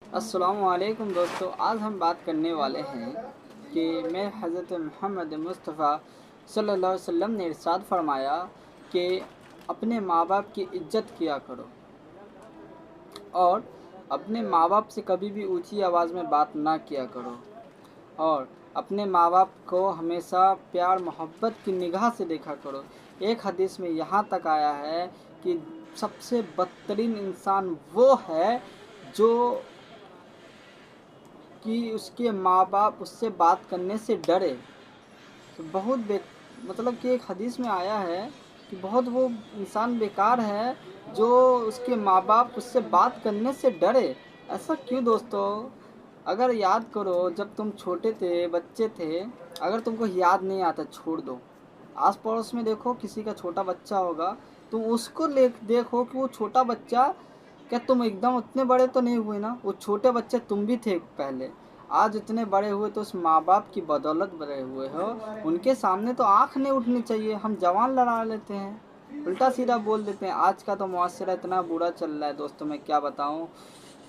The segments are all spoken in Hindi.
अस्सलामुअलैकुम दोस्तों, आज हम बात करने वाले हैं कि मैं हज़रत मोहम्मद मुस्तफ़ा सल्लल्लाहु अलैहि वसल्लम ने इरशाद फरमाया कि अपने माँ बाप की इज्जत किया करो और अपने माँ बाप से कभी भी ऊंची आवाज़ में बात ना किया करो और अपने माँ बाप को हमेशा प्यार मोहब्बत की निगाह से देखा करो। एक हदीस में यहाँ तक आया है कि सबसे बदतरीन इंसान वो है जो कि उसके माँ बाप उससे बात करने से डरे। तो बहुत मतलब कि एक हदीस में आया है कि बहुत वो इंसान बेकार है जो उसके माँ बाप उससे बात करने से डरे। ऐसा क्यों दोस्तों? अगर याद करो, जब तुम छोटे थे, बच्चे थे, अगर तुमको याद नहीं आता छोड़ दो। आस पड़ोस में देखो, किसी का छोटा बच्चा होगा, तुम उसको ले देखो कि वो छोटा बच्चा, क्या तुम एकदम उतने बड़े तो नहीं हुए ना? वो छोटे बच्चे तुम भी थे पहले, आज इतने बड़े हुए तो उस माँ बाप की बदौलत बड़े हुए हो। उनके सामने तो आँख नहीं उठनी चाहिए। हम जवान लड़ा लेते हैं, उल्टा सीधा बोल देते हैं। आज का तो मुआशरा इतना बुरा चल रहा है दोस्तों, मैं क्या बताऊँ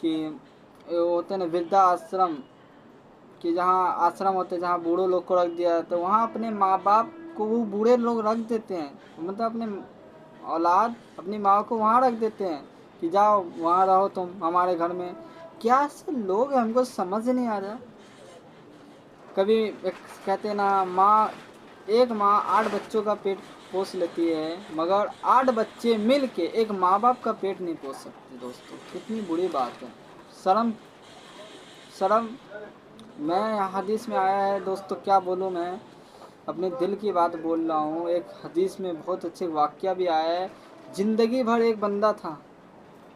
कि होते ना वृद्धा आश्रम, कि जहाँ आश्रम होते हैं जहाँ बूढ़ों लोग को रख दिया जाता है, वहाँ अपने माँ बाप को वो बूढ़े लोग रख देते हैं। मतलब अपने औलाद अपनी माँ को वहाँ रख देते हैं कि जाओ वहाँ रहो तुम हमारे घर में। क्या ऐसे लोग हैं, हमको समझ नहीं आ रहा। कभी एक कहते हैं ना, माँ, एक माँ 8 बच्चों का पेट पोस लेती है, मगर 8 बच्चे मिल के एक माँ बाप का पेट नहीं पोस सकते। दोस्तों कितनी बुरी बात है। शर्म, शर्म। मैं हदीस में आया है दोस्तों, क्या बोलूँ मैं, अपने दिल की बात बोल रहा हूँ। एक हदीस में बहुत अच्छे वाक्य भी आया है। ज़िंदगी भर एक बंदा था,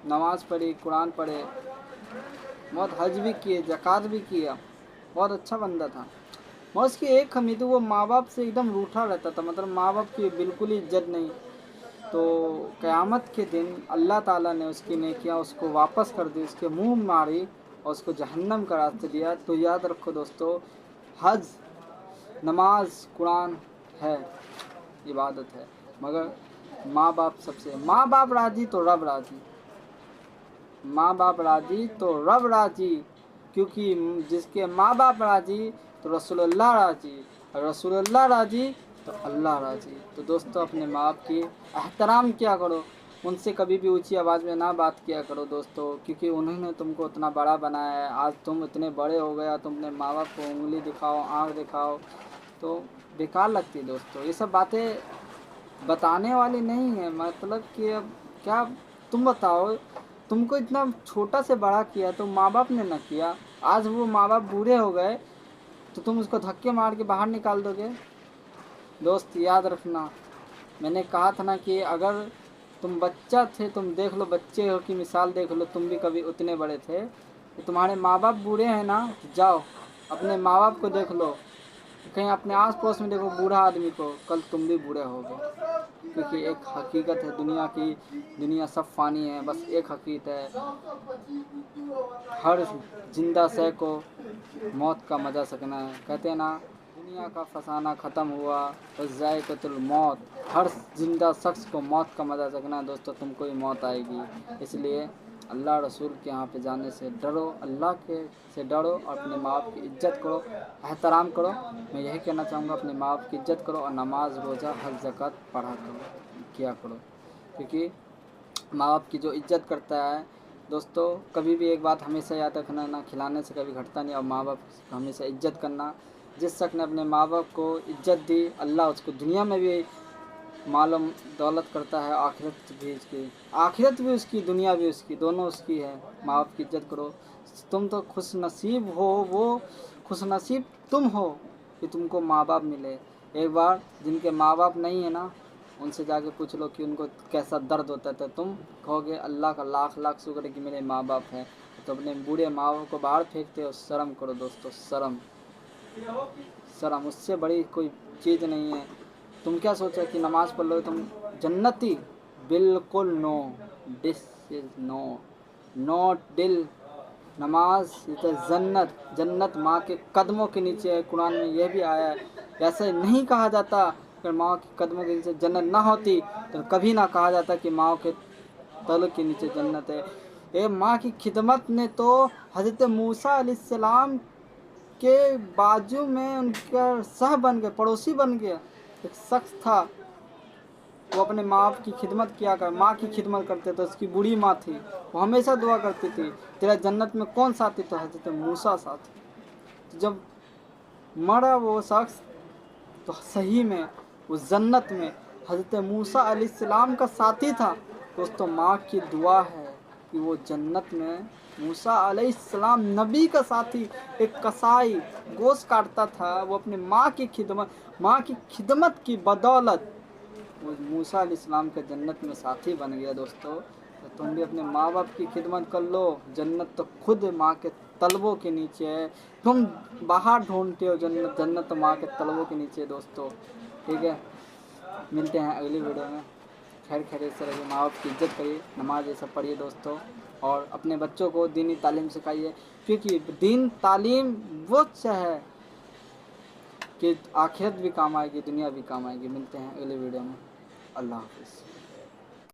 नमाज़ पढ़ी, कुरान पढ़े, बहुत हज भी किए, ज़कात भी किया, बहुत अच्छा बंदा था, मगर उसकी एक कमी थी, वो माँ बाप से एकदम रूठा रहता था। मतलब माँ बाप की बिल्कुल ही इज्जत नहीं। तो क़यामत के दिन अल्लाह ताला ने उसकी नेकियां उसको वापस कर दी, उसके मुंह मारी और उसको जहन्नम का रास्ता दिया। तो याद रखो दोस्तों, हज, नमाज, कुरान है, इबादत है, मगर माँ बाप सबसे, माँ बाप राजी तो रब राजी, माँ बाप राजी तो रब राजी। क्योंकि जिसके माँ बाप राजी तो रसूलुल्लाह राजी, और रसूलुल्लाह राजी तो अल्लाह राजी। तो दोस्तों अपने माँ बाप की एहतराम किया करो, उनसे कभी भी ऊंची आवाज़ में ना बात किया करो दोस्तों, क्योंकि उन्होंने तुमको उतना बड़ा बनाया है। आज तुम इतने बड़े हो गया, तुम अपने माँ बाप को उंगली दिखाओ, आँख दिखाओ, तो बेकार लगती है दोस्तों। ये सब बातें बताने वाली नहीं है। मतलब कि अब क्या, तुम बताओ, तुमको इतना छोटा से बड़ा किया तो माँ बाप ने ना किया? आज वो माँ बाप बूढ़े हो गए तो तुम उसको धक्के मार के बाहर निकाल दोगे? दोस्त याद रखना, मैंने कहा था ना कि अगर तुम बच्चा थे, तुम देख लो, बच्चे हो की मिसाल देख लो, तुम भी कभी उतने बड़े थे। तो तुम्हारे माँ बाप बूढ़े हैं ना, तो जाओ अपने माँ बाप को देख लो, कहीं अपने आस पड़ोस में देखो बूढ़ा आदमी को, कल तुम भी बूढ़े होगे। क्योंकि एक हकीकत है दुनिया की, दुनिया सब फ़ानी है, बस एक हकीकत है, हर जिंदा शय को मौत का मज़ा सकना है। कहते हैं ना, दुनिया का फसाना ख़त्म हुआ तो ज़ायक़तुल मौत, हर जिंदा शख्स को मौत का मज़ा सकना है। दोस्तों तुमको ही मौत आएगी, इसलिए अल्लाह रसूल के यहाँ पे जाने से डरो, अल्लाह के से डरो और अपने माँ बाप की इज्जत करो, एहतराम करो। मैं यही कहना चाहूँगा, अपने माँ बाप की इज्जत करो और नमाज, रोज़ा, हज, ज़कात पढ़ा करो, किया करो। क्योंकि माँ बाप की जो इज्जत करता है दोस्तों, कभी भी एक बात हमेशा याद रखना, ना खिलाने से कभी घटता नहीं, और माँ बाप की हमेशा इज्जत करना। जिस शख्स ने अपने माँ बाप को इज्जत दी, अल्लाह उसको दुनिया में भी मालूम दौलत करता है, आखिरत भी उसकी, दुनिया भी उसकी, दोनों उसकी है। माँ बाप की इज्जत करो। तुम तो खुश नसीब हो, वो खुश नसीब तुम हो कि तुमको माँ बाप मिले। एक बार जिनके माँ बाप नहीं है ना, उनसे जाके पूछ लो कि उनको कैसा दर्द होता है, तो तुम कहोगे अल्लाह का लाख लाख शुक्र है कि मेरे माँ बाप हैं। तो अपने बूढ़े माँ बाप को बाहर फेंकते हो, शर्म करो दोस्तों, शर्म, शर्म, उससे बड़ी कोई चीज़ नहीं है। तुम क्या सोचा कि नमाज़ पढ़ लो तुम जन्नती? बिल्कुल no, this is no, not डिल। नमाज ये तो जन्नत, जन्नत माँ के कदमों के नीचे है। कुरान में यह भी आया है। ऐसे नहीं कहा जाता, अगर माँ के कदमों के नीचे जन्नत ना होती तो कभी ना कहा जाता कि माँ के तल के नीचे जन्नत है। ये माँ की खिदमत ने तो हज़रत मूसा अलैहिस्सलाम के बाजू में उनका सह बन गया, पड़ोसी बन गया। एक शख्स था, वो अपने माँ की खिदमत किया कर, माँ की खिदमत करते थे। उसकी बूढ़ी माँ थी, वो हमेशा दुआ करती थी, तेरा जन्नत में कौन साथी? तो हज़रत मूसा साथी। तो जब मरा वो शख्स, तो सही में वो जन्नत में हज़रत मूसा अलैहिस्सलाम का साथी था। दोस्तों, माँ की दुआ है कि वो जन्नत में मूसा अलैहिस्सलाम नबी का साथी, एक कसाई गोश्त काटता था, वो अपने माँ की खिदमत की बदौलत वो मूसा अलैहिस्सलाम के जन्नत में साथी बन गया। दोस्तों, तो तुम भी अपने माँ बाप की खिदमत कर लो, जन्नत तो खुद माँ के तलबों के नीचे है। तुम बाहर ढूंढते हो जन्नत, जन्नत तो माँ के तलबों के नीचे है। दोस्तों, ठीक है, मिलते हैं अगली वीडियो में। खैर खैरियत से रहिए, माँ बाप की इज्जत करिए, नमाज ये सब पढ़िए दोस्तों, और अपने बच्चों को दीनी तालीम सिखाइए, क्योंकि दीन तालीम वो है कि आखिरत भी काम आएगी, दुनिया भी काम आएगी। मिलते हैं अगले वीडियो में। अल्लाह हाफिज़।